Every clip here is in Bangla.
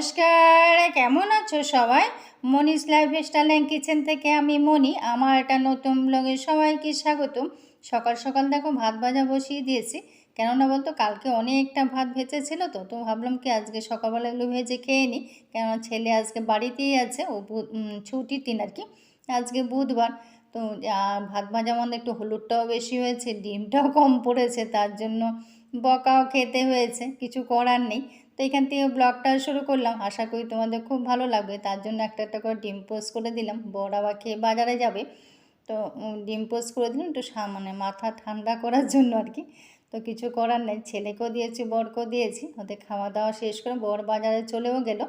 নমস্কার, কেমন আছো সবাই? মনিস লাইফস্টাইল অ্যান্ড কিচেন থেকে আমি মনি। আমার একটা নতুন ব্লগে সবাইকে স্বাগতম। সকাল সকাল দেখো ভাত ভাজা বসিয়ে দিয়েছি। কেননা বলতো কালকে অনেকটা ভাত ভেজেছিল, তো ভাবলাম কি আজকে সকালবেলা এগুলো ভেজে খেয়ে নিই। কেননা ছেলে আজকে বাড়িতেই আছে, ও ছুটির দিন আর কি, আজকে বুধবার। তো ভাত ভাজা মধ্যে একটু হলুদটাও বেশি হয়েছে, ডিমটাও কম পড়েছে, তার জন্য বকাও খেতে হয়েছে, কিছু করার নেই। তো এখান থেকে ব্লগটা শুরু করলাম, আশা করি তোমাদের খুব ভালো লাগবে। তার জন্য একটা একটা করে ডিম পোস্ট করে দিলাম, বড় আবার খেয়ে বাজারে যাবে, তো ডিম পোস্ট করে দিলাম একটু মানে মাথা ঠান্ডা করার জন্য আর কি। তো কিছু করার নেই, ছেলেকেও দিয়েছি বরকেও দিয়েছি, ওদের খাওয়া দাওয়া শেষ করে বর বাজারে চলেও গেল।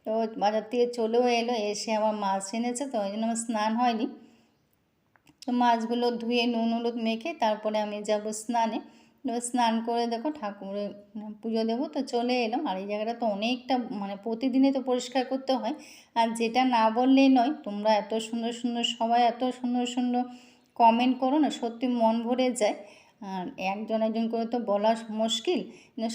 তো বাজার থেকে চলেও এলো, এসে আমার মাছ এনেছে, তো ওই জন্য আমার স্নান হয়নি। তো মাছগুলো ধুয়ে নুন হলুদ মেখে তারপরে আমি যাব স্নানে। স্নান করে দেখো ঠাকুরের পুজো দেবো, তো চলে এলাম। আর এই জায়গাটা তো অনেকটা প্রতিদিনই তো পরিষ্কার করতে হয়। আর যেটা না বললেই নয়, তোমরা এত সুন্দর সুন্দর সবাই এত সুন্দর সুন্দর কমেন্ট করো না, সত্যি মন ভরে যায়। আর একজন একজন করে তো বলা মুশকিল,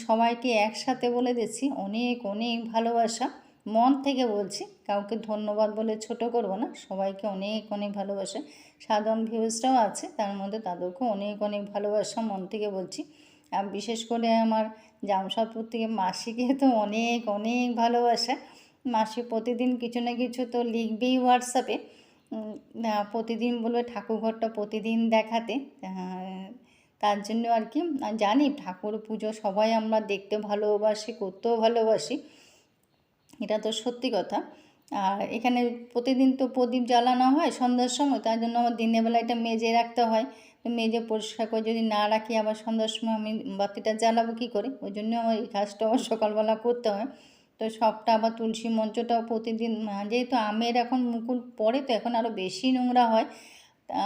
সবাইকে একসাথে বলে দিচ্ছি অনেক অনেক ভালোবাসা। মন থেকে বলছি, কাউকে ধন্যবাদ বলে ছোট করব না, সবাইকে অনেক অনেক ভালোবাসা। সাধারণ ভিউজটাও আছে তার মধ্যে, তাদেরকেও অনেক অনেক ভালোবাসা মন থেকে বলছি। আর বিশেষ করে আমার জামশাদপুর থেকে মাসিকে তো অনেক অনেক ভালোবাসা। মাসি প্রতিদিন কিছু না কিছু তো লিখবেই হোয়াটসঅ্যাপে, প্রতিদিন বলবে ঠাকুরঘরটা প্রতিদিন দেখাতে। তার জন্য আর কি জানি ঠাকুর পুজো সবাই আমরা দেখতে ভালোবাসি, করতেও ভালোবাসি, এটা তো সত্যি কথা। আর এখানে প্রতিদিন তো প্রদীপ জ্বালানো হয় সন্ধ্যার সময়, তার জন্য আমার দিনের বেলা এটা মেজে রাখতে হয়। তো মেজে পরিষ্কার করে যদি না রাখি, আবার সন্ধ্যার সময় আমি বাতিটা জ্বালাবো কী করে, ওই জন্য আমার এই কাজটা আবার সকালবেলা করতে হয়। তো সবটা আবার তুলসী মঞ্চটাও প্রতিদিন, যেহেতু আমের এখন মুকুল পড়ে, তো এখন আরও বেশি নোংরা হয়।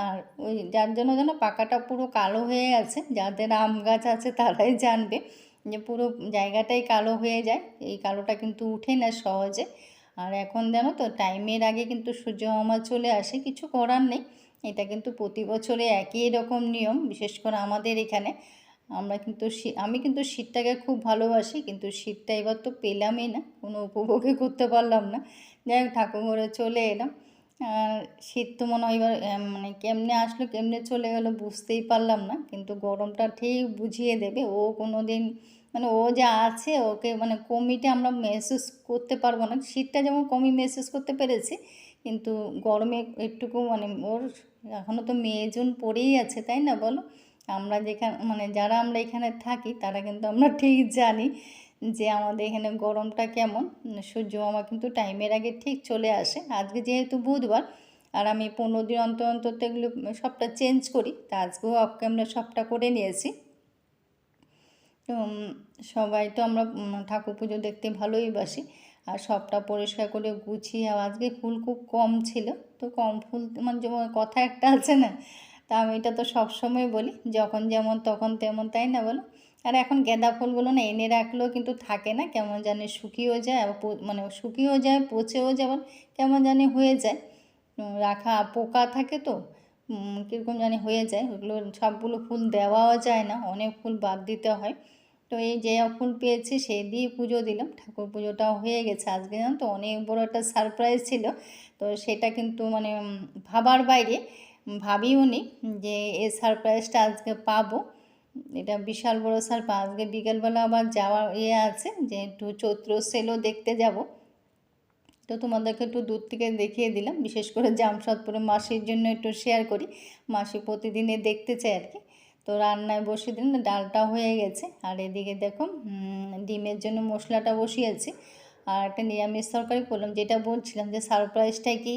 আর ওই যার জন্য যেন পাকাটা পুরো কালো হয়ে আছে, যাদের আম গাছ আছে তারাই জানবে যে পুরো জায়গাটাই কালো হয়ে যায়। এই কালোটা কিন্তু উঠে না সহজে। আর এখন জানো তো টাইমের আগে কিন্তু সূর্য মামা চলে আসে, কিছু করার নেই। এটা কিন্তু প্রতি বছরে একই রকম নিয়ম, বিশেষ করে আমাদের এখানে। আমরা কিন্তু আমি কিন্তু শীতটাকে খুব ভালোবাসি, কিন্তু শীতটা এবার তো পেলামই না, কোনো উপভোগই করতে পারলাম না। যাই হোক ঠাকুর ঘরে চলে এলাম। আর শীত তো মনে হয় এবার কেমনে আসলো কেমনে চলে গেল বুঝতেই পারলাম না, কিন্তু গরমটা ঠিক বুঝিয়ে দেবে। ও কোনো দিন ও যা আছে ওকে কমিটা আমরা মেহসুস করতে পারবো না। শীতটা যেমন কমই মেহসুস করতে পেরেছি, কিন্তু গরমে একটুকু ওর এখনও তো মে জুন পড়েই আছে, তাই না বলো? আমরা যেখানে যারা আমরা এখানে থাকি তারা কিন্তু আমরা ঠিক জানি যে আমাদের এখানে গরমটা কেমন। সূর্য মামা কিন্তু টাইমের আগে ঠিক চলে আসে। আজকে যেহেতু বুধবার, আর আমি 15 দিন অন্তর অন্তর তো এগুলো সবটা চেঞ্জ করি, তা আজকেও অফ ক্যামেরা সবটা করে নিয়েছি। তো সবাই তো আমরা ঠাকুর পুজো দেখতে ভালোই বাসি। আর সবটা পরিষ্কার করে গুছিয়ে, আজকে ফুল খুব কম ছিল, তো কম ফুল যেমন কথা একটা আছে না, তা আমি এটা তো সবসময় বলি, যখন যেমন তখন তেমন, তাই না বলো? আর এখন গাঁদা ফুলগুলো না এনে রাখলেও কিন্তু থাকে না, কেমন জানি শুকিয়েও যায়, আবার শুকিয়েও যায়, পচেও যেমন কেমন জানি হয়ে যায়, রাখা পোকা থাকে তো কীরকম জানি হয়ে যায়। ওগুলো সবগুলো ফুল দেওয়াও যায় না, অনেক ফুল বাদ দিতে হয়। তো এই যে ফুল পেয়েছি সেই দিয়ে পুজো দিলাম, ঠাকুর পুজোটাও হয়ে গেছে। আজকে জানো তো অনেক বড় একটা সারপ্রাইজ ছিল, তো সেটা কিন্তু ভাবার বাইরে, ভাবিও নি যে এই সারপ্রাইজটা আজকে পাবো। এটা বিশাল বড় সারপ্রাইজ। আজকে বিকেলবেলা আবার যাওয়ার আছে, যে একটু চৈত্র সেলও দেখতে যাব। তো তোমাদেরকে একটু দূর থেকে দেখিয়ে দিলাম, বিশেষ করে জামশাদপুরে মাসির জন্য একটু শেয়ার করি, মাসি প্রতিদিনে দেখতে চাই আর কি। তো রান্নায় বসিয়ে দিলাম, ডালটা হয়ে গেছে। আর এদিকে দেখো ডিমের জন্য মশলাটা বসিয়েছি। আর একটা নিরামিষ তরকারি করলাম, যেটা বলছিলাম যে সারপ্রাইজটা কি।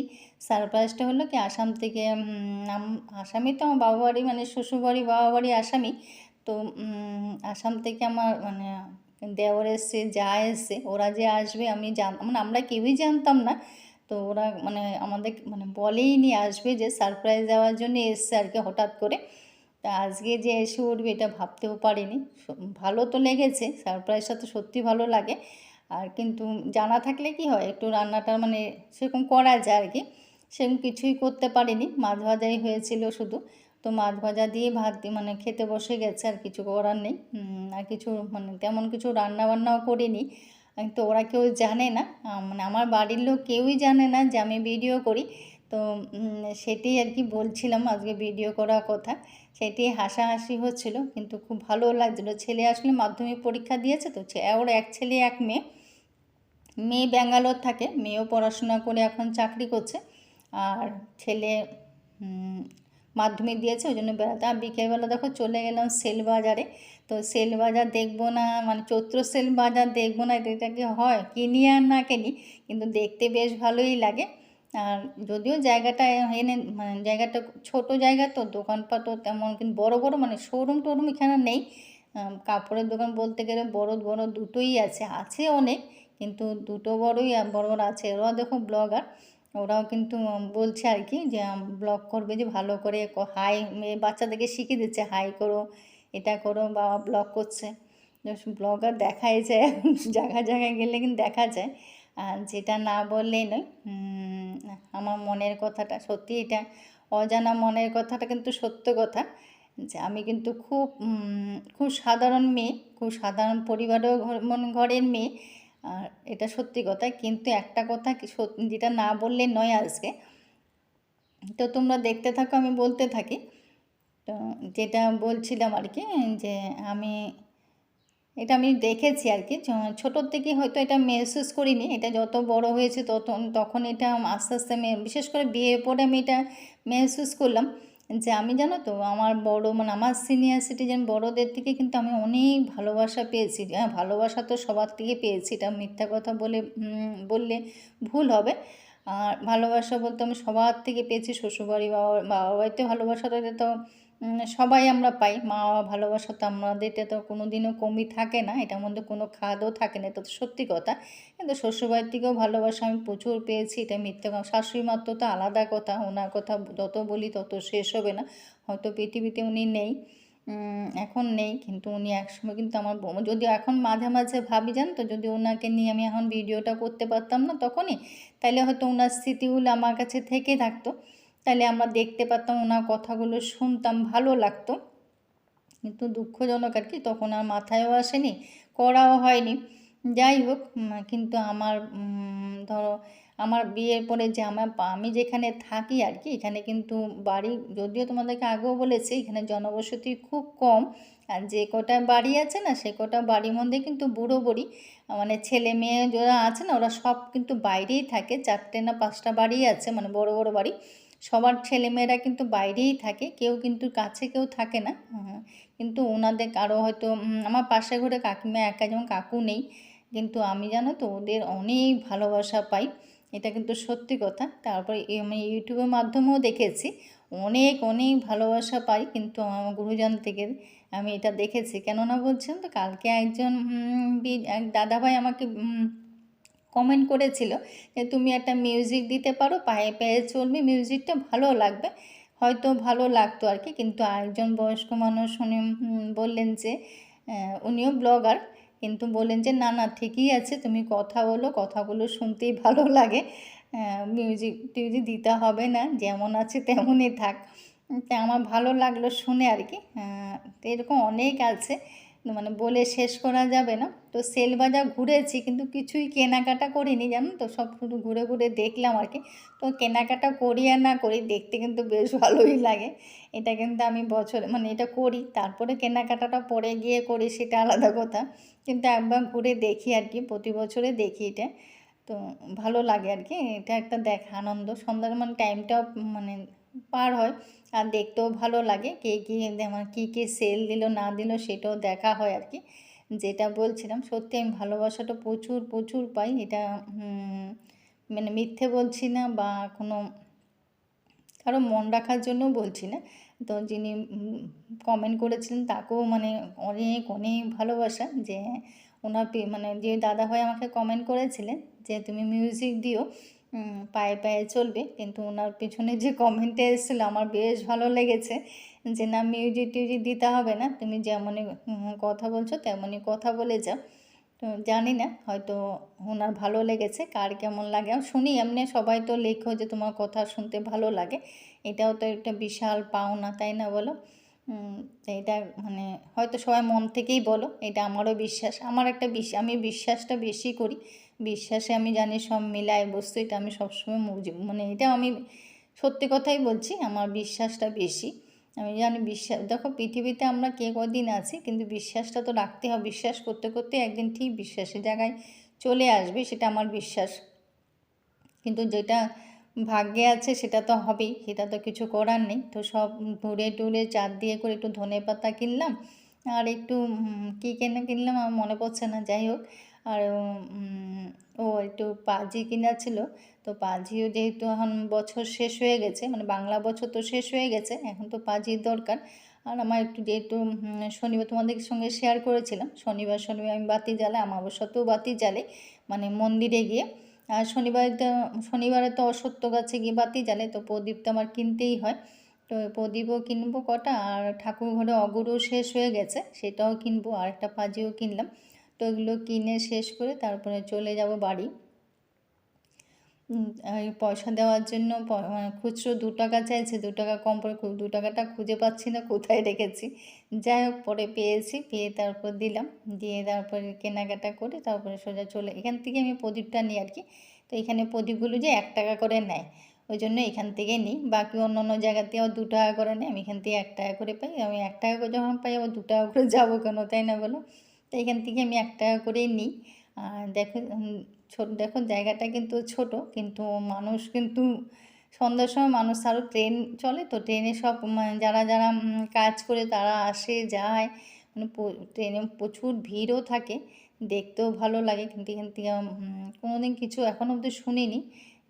সারপ্রাইজটা হলো কি, আসাম থেকে আসামি তো আমার বাবা বাড়ি, শ্বশুরবাড়ি বাবা বাড়ি আসামি। তো আসাম থেকে আমার দেওর এসছে, যা এসছে, ওরা যে আসবে আমি আমরা কেউই জানতাম না। তো ওরা আমাদের বলেই নি আসবে, যে সারপ্রাইজ দেওয়ার জন্য এসছে আর কি, হঠাৎ করে। তা আজকে যে এসে উঠবে এটা ভাবতেও পারিনি। ভালো তো লেগেছে, সারপ্রাইজটা তো সত্যি ভালো লাগে। আর কিন্তু জানা থাকলে কি হয়, একটু রান্নাটা সেরকম করা যায় আর কি। সেরকম কিছুই করতে পারিনি, মাছ ভাজাই হয়েছিল শুধু। তো মাছ ভাজা দিয়ে ভাত দিয়ে খেতে বসে গেছে, আর কিছু করার নেই। আর কিছু তেমন কিছু রান্না বান্নাও করিনি, তো ওরা কেউ জানে না, মানে আমার বাড়ির লোক কেউই জানে না যে আমি ভিডিও করি। তো সেটাই আর কি বলছিলাম, আজকে ভিডিও করার কথা। সেটি হাসাহাসি হচ্ছিল, কিন্তু খুব ভালো লাগছিলো। ছেলে আসলে মাধ্যমিক পরীক্ষা দিয়েছে, তো ওর এক ছেলে এক মেয়ে। মেয়ে ব্যাঙ্গালোর থাকে, মেয়েও পড়াশোনা করে এখন চাকরি করছে। আর ছেলে মাধ্যমিক দিয়েছে, ওই জন্য বেড়াতে। আর বিকেলবেলা দেখো চলে গেলাম সেল বাজারে। তো সেল বাজার দেখবো না, মানে চৈত্র সেল বাজার দেখবো না, এটা কি হয়? কিনি আর না কিনি, কিন্তু দেখতে বেশ ভালোই লাগে। আর যদিও জায়গাটা মানে জায়গাটা ছোট জায়গা, তো দোকানপাটও তেমন, কিন্তু বড় বড় মানে শোরুম টোরুম এখানে নেই। কাপড়ের দোকান বলতে গেলে বড় বড় দুটোই আছে, আছে অনেক, কিন্তু দুটো বড়ই বড় বড় আছে। ওরা দেখো ব্লগার, ওরাও কিন্তু বলছে আর কি যে ব্লগ করবে, যে ভালো করে হাই, বাচ্চাদেরকে শিখিয়ে দিচ্ছে হাই করো, এটা করো, বাবা ব্লগ করছে। ব্লগার দেখাই যায়, জায়গায় জায়গায় গেলে কিন্তু দেখা যায়। আর যেটা না বললেই নয়, আমার মনের কথাটা সত্যি, এটা অজানা মনের কথাটা কিন্তু সত্য কথা, যে আমি কিন্তু খুব খুব সাধারণ মেয়ে, খুব সাধারণ পরিবারেও ঘরের মেয়ে। আর এটা সত্যি কথা, কিন্তু একটা কথা যেটা না বললে নয় আজকে, তো তোমরা দেখতে থাকো, আমি বলতে থাকি। তো যেটা বলছিলাম আর কি, যে এটা আমি দেখেছি আর কি, ছোটোর থেকে হয়তো এটা মেহসুস করিনি, এটা যত বড় হয়েছে তখন এটা আস্তে আস্তে বিশেষ করে বিয়ের পরে আমি এটা মেহসুস করলাম, যে আমি জানো তো আমার বড়, মানে আমার সিনিয়র সিটিজেন বড়দের থেকে কিন্তু আমি অনেক ভালোবাসা পেয়েছি। হ্যাঁ, ভালোবাসা তো সবার থেকে পেয়েছি, এটা মিথ্যা কথা বললে ভুল হবে। আর ভালোবাসা বলতে আমি সবার থেকে পেয়েছি, শ্বশুরবাড়ি, বাবা বাড়িতে ভালোবাসাটা তো সবাই আমরা পাই। মা বাবা ভালোবাসা তো আমাদের তো কোনো দিনও কমই থাকে না, এটার মধ্যে কোনো খাদও থাকে না, এটা তো সত্যি কথা। কিন্তু শ্বশুরবাড়ির থেকেও ভালোবাসা আমি প্রচুর পেয়েছি, এটা মিথ্যে কথা। শাশুড়ি মার তো আলাদা কথা, ওনার কথা যত বলি তত শেষ হবে না। হয়তো পৃথিবীতে উনি নেই, এখন নেই, কিন্তু উনি একসময় কিন্তু আমার যদিও এখন মাঝে মাঝে ভাবি, জান তো, যদি ওনাকে নিয়ে আমি এখন ভিডিওটা করতে পারতাম না তখনই, তাহলে হয়তো ওনার স্মৃতিগুলো আমার কাছে থেকে থাকতো, তাহলে আমরা দেখতে পারতাম, ওনার কথাগুলো শুনতাম, ভালো লাগতো। কিন্তু দুঃখজনক আর কি, তখন আর মাথায়ও আসেনি, করাও হয়নি। যাই হোক, কিন্তু আমার ধরো আমার বিয়ের পরে যে আমি যেখানে থাকি আর কি, এখানে কিন্তু বাড়ি, যদিও তোমাদেরকে আগেও বলেছি, এখানে জনবসতি খুব কম। আর যে কটা বাড়ি আছে না, সে কটা বাড়ির মধ্যে কিন্তু বুড়ো বুড়ি, মানে ছেলে মেয়ে যারা আছে না, ওরা সব কিন্তু বাইরেই থাকে। 4টে না 5টা বাড়ি আছে, মানে বড় বড় বাড়ি। সবার ছেলেমেয়েরা কিন্তু বাইরেই থাকে, কেউ কিন্তু কাছে কেউ থাকে না। কিন্তু ওনাদের কারো হয়তো, আমার পাশের ঘরে কাকিমা একা, যেমন কাকু নেই, কিন্তু আমি জানো তো ওদের অনেক ভালোবাসা পাই, এটা কিন্তু সত্যি কথা। তারপরে আমি ইউটিউবের মাধ্যমেও দেখেছি, অনেক অনেক ভালোবাসা পাই কিন্তু আমার গুরুজন থেকে, আমি এটা দেখেছি। কেননা বলছেন তো, কালকে একজন এক দাদাভাই আমাকে কমেন্ট করেছিল যে তুমি একটা মিউজিক দিতে পারো, পায়ে পায়ে চলবে, মিউজিকটা ভালো লাগবে, হয়তো ভালো লাগতো আর কি। কিন্তু আরেকজন বয়স্ক মানুষ উনি বললেন যে, উনিও ব্লগার, কিন্তু বললেন যে না না ঠিকই আছে, তুমি কথা বলো, কথাগুলো শুনতেই ভালো লাগে, মিউজিক টিউজিক দিতে হবে না, যেমন আছে তেমনই থাক। তা আমার ভালো লাগলো শুনে আর কি। তো এরকম অনেক আছে, মানে বলে শেষ করা যাবে না। তো সেল বাজার ঘুরেছি, কিন্তু কিছুই কেনাকাটা করিনি, জানো তো, সব শুধু ঘুরে ঘুরে দেখলাম আর কি। তো কেনাকাটা করি আর না করি, দেখতে কিন্তু বেশ ভালোই লাগে। এটা কিন্তু আমি বছরে, মানে এটা করি, তারপরে কেনাকাটাটা পরে গিয়ে করি, সেটা আলাদা কথা। কিন্তু একবার ঘুরে দেখি আর কি, প্রতি বছরে দেখি এটা। তো ভালো লাগে আর কি, এটা একটা দেখা আনন্দ, সন্ধ্যার মানে টাইমটাও মানে পার হয়, আর দেখতেও ভালো লাগে, কে কী আমার কী কী সেল দিল না দিল সেটাও দেখা হয় আর কি। যেটা বলছিলাম, সত্যি আমি ভালোবাসাটা প্রচুর প্রচুর পাই, এটা মানে মিথ্যে বলছি না, বা কোনো কারো মন রাখার জন্যও বলছি না। তো যিনি কমেন্ট করেছিলেন তাকেও মানে অনেক অনেক ভালোবাসা, যে ওনার মানে যে দাদাভাই আমাকে কমেন্ট করেছিলেন যে তুমি মিউজিক দিও, পায়ে পায়ে চলবে, কিন্তু ওনার পেছনে যে কমেন্টটা এসেছিলো আমার বেশ ভালো লেগেছে, যে না মিউজিক টিউজিক দিতে হবে না, তুমি যেমনই কথা বলছো তেমনই কথা বলে যাও। তো জানি না, হয়তো ওনার ভালো লেগেছে, কার কেমন লাগে। আমি শুনি এমনি, সবাই তো লেখো যে তোমার কথা শুনতে ভালো লাগে, এটাও তো একটা বিশাল পাওনা, তাই না বলো? উম, এটা মানে হয়তো সবাই মন থেকেই বলো, এটা আমারও বিশ্বাস, আমার একটা আমি বিশ্বাসটা বেশি করি, বিশ্বাসে আমি জানি সব মিলায় বস্তু, এটা আমি সবসময় মানে এটা আমি সত্যি কথাই বলছি, আমার বিশ্বাসটা বেশি। আমি জানি বিশ্বাস, দেখো পৃথিবীতে আমরা কে কদিন আছি, কিন্তু বিশ্বাসটা তো রাখতে হবে, বিশ্বাস করতে করতে একদিন ঠিক বিশ্বাসের জায়গায় চলে আসবে, সেটা আমার বিশ্বাস। কিন্তু যেটা ভাগ্যে আছে সেটা তো হবেই, সেটা তো কিছু করার নেই। তো সব ঘুরে টুরে চার দিয়ে করে একটু ধনেপাতা কিনলাম, আর একটু কী কিনলাম আমার মনে পড়ছে না, যাই হোক। আর ও একটু পাজি কিনা ছিল, তো পাজিও যেহেতু এখন বছর শেষ হয়ে গেছে, মানে বাংলা বছর তো শেষ হয়ে গেছে, এখন তো পাজির দরকার। আর আমার একটু যেহেতু শনিবার তোমাদের সঙ্গে শেয়ার করেছিলাম, শনিবার আমি বাতি জ্বালাই, আমাবস্যাতেও বাতি জ্বালাই, মানে মন্দিরে গিয়ে। আর শনিবারে তো অশ্বত্থ গাছে গিয়ে বাতি জ্বালে, তো প্রদীপ তো আমার কিনতেই হয়। তো প্রদীপও কিনবো কটা, আর ঠাকুর ঘরে অগুরও শেষ হয়ে গেছে, সেটাও কিনবো, আর একটা পাজিও কিনলাম। তো এগুলো কিনে শেষ করে তারপরে চলে যাব বাড়ি। এই পয়সা দেওয়ার জন্য মানে খুচরো 2 টাকা চাইছে, 2 টাকা কম পড়ে, 2 টাকাটা খুঁজে পাচ্ছি না কোথায় রেখেছি। যাই হোক পরে পেয়েছি, পেয়ে তারপর দিলাম, দিয়ে তারপরে কেনাকাটা করে তারপরে সোজা এখান থেকে আমি প্রদীপটা নিই আর কি। তো এখানে প্রদীপগুলো যে 1 টাকা করে নেয়, ওই জন্য এখান থেকে নিই, বাকি অন্য অন্য জায়গাতেও 2 টাকা করে নেয়, আমি এখান থেকে 1 টাকা করে পাই। আমি 1 টাকা করে যখন পাই আবার 2 টাকা করে যাবো কেন, তাই না বলো? তো এখান থেকে আমি 1 টাকা করেই নিই। আর দেখো দেখো জায়গাটা কিন্তু ছোট, কিন্তু মানুষ কিন্তু সন্ধ্যার সময় মানুষ, আরও ট্রেন চলে, তো ট্রেনে সব মানে যারা যারা কাজ করে তারা আসে যায়, মানে ট্রেনে প্রচুর ভিড়ও থাকে, দেখতেও ভালো লাগে। কিন্তু এখান থেকে কোনো দিন কিছু এখনও অবধি শুনিনি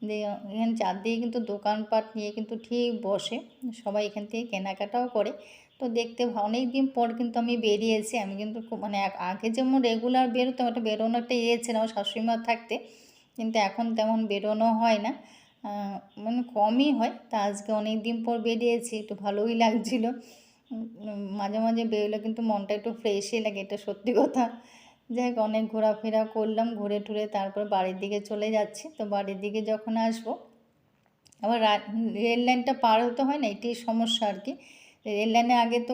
যে এখানে চারদিকে কিন্তু দোকানপাট নিয়ে কিন্তু ঠিক বসে, সবাই এখান থেকে কেনাকাটাও করে। তো দেখতে অনেক দিন পর কিন্তু আমি বেরিয়েছি, আমি কিন্তু খুব মানে আগে যেমন রেগুলার বেরোতাম, একটা বেরোনো একটা ছিল আমার শাশুড়িমা থাকতে, কিন্তু এখন তেমন বেরোনো হয় না, মানে কমই হয়। তা আজকে অনেক দিন পর বেরিয়েছি, একটু ভালোই লাগছিল। মাঝে মাঝে বেরোলে কিন্তু মনটা একটু ফ্রেশই লাগে, এটা সত্যি কথা। যাই হোক অনেক ঘোরাফেরা করলাম, ঘুরে টুরে তারপর বাড়ির দিকে চলে যাচ্ছি। তো বাড়ির দিকে যখন আসবো, আবার রেল লাইনটা পার হতে হয় না, এটাই সমস্যা আর কি। রেল লাইনে আগে তো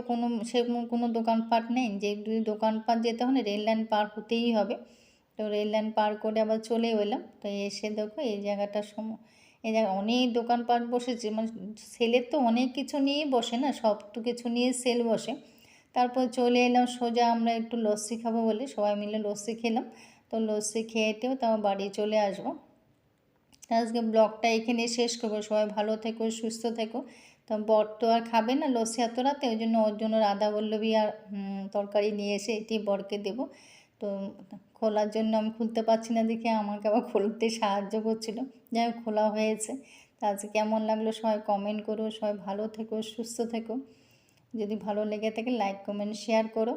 সেরকম কোনো দোকানপাট নেই, যে যদি দোকানপাট যেতে হয় না, রেল লাইন পার হতেই হবে। তো রেল লাইন পার করে আবার চলে এলাম। তো এসে দেখো এই জায়গাটার এই জায়গায় অনেক দোকানপাট বসেছে, মানে সেলের তো অনেক কিছু নিয়েই বসে না, সব তো কিছু নিয়ে সেল বসে। তারপর চলে এলাম সোজা, আমরা একটু লস্যি খাবো বলে সবাই মিলে লস্যি খেলাম। তো লস্যি খেয়েটেও তারপর বাড়ি চলে আসবো। আজকে ব্লগটা এখানে শেষ করবো, সবাই ভালো থেকো, সুস্থ থেকো। তো বর তো আর খাবে না লস্যি এত রাতে, ওই জন্য ওর জন্য রাধাবল্লভী আর তরকারি নিয়ে এসে এটি বরকে দেবো। তো খোলার জন্য আমি খুলতে পারছি না দেখে আমাকে আবার খুলতে সাহায্য করছিল, যাই হোক খোলা হয়েছে। তো আজকে কেমন লাগলো সবাই কমেন্ট করো, সবাই ভালো থেকো, সুস্থ থেকো। যদি ভালো লেগে থাকে লাইক কমেন্ট শেয়ার করো।